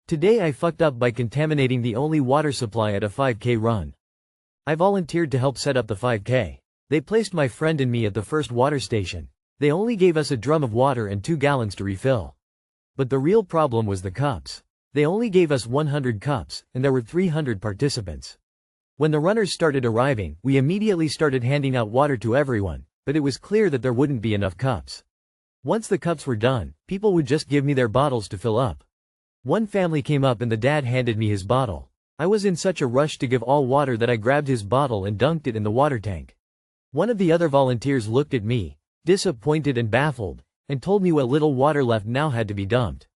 Today I fucked up by contaminating the only water supply at a 5K run. I volunteered to help set up the 5K. They placed my friend and me at the first water station. They only gave us a drum of water and 2 gallons to refill. But the real problem was the cups. They only gave us 100 cups, and there were 300 participants. When the runners started arriving, we immediately started handing out water to everyone, but it was clear that there wouldn't be enough cups. Once the cups were done, people would just give me their bottles to fill up. One family came up and the dad handed me his bottle. I was in such a rush to give all water that I grabbed his bottle and dunked it in the water tank. One of the other volunteers looked at me, disappointed and baffled, and told me what little water left now had to be dumped.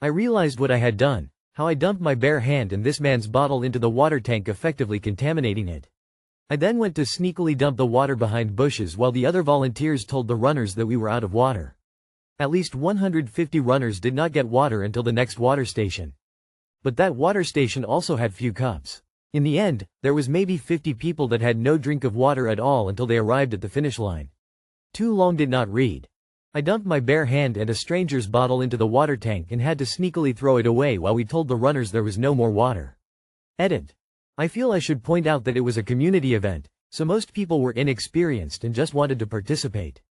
I realized what I had done, how I dumped my bare hand and this man's bottle into the water tank, effectively contaminating it. I then went to sneakily dump the water behind bushes while the other volunteers told the runners that we were out of water. At least 150 runners did not get water until the next water station. But that water station also had few cups. In the end, there was maybe 50 people that had no drink of water at all until they arrived at the finish line. Too long did not read. I dumped my bare hand and a stranger's bottle into the water tank and had to sneakily throw it away while we told the runners there was no more water. Edit. I feel I should point out that it was a community event, so most people were inexperienced and just wanted to participate.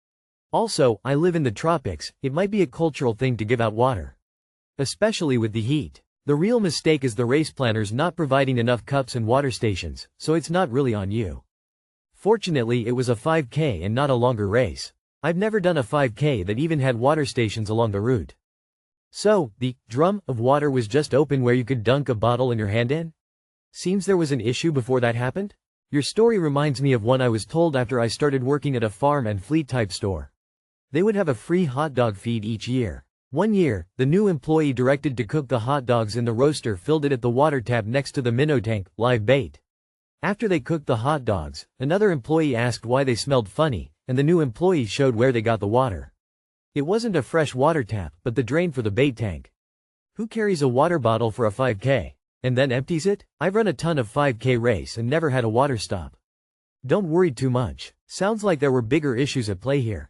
Also, I live in the tropics, it might be a cultural thing to give out water. Especially with the heat. The real mistake is the race planners not providing enough cups and water stations, so it's not really on you. Fortunately, it was a 5K and not a longer race. I've never done a 5K that even had water stations along the route. So, the drum of water was just open where you could dunk a bottle in your hand in? Seems there was an issue before that happened? Your story reminds me of one I was told after I started working at a farm and fleet type store. They would have a free hot dog feed each year. One year, the new employee directed to cook the hot dogs in the roaster filled it at the water tap next to the minnow tank, live bait. After they cooked the hot dogs, another employee asked why they smelled funny, and the new employee showed where they got the water. It wasn't a fresh water tap, but the drain for the bait tank. Who carries a water bottle for a 5K? And then empties it? I've run a ton of 5K race and never had a water stop. Don't worry too much. Sounds like there were bigger issues at play here.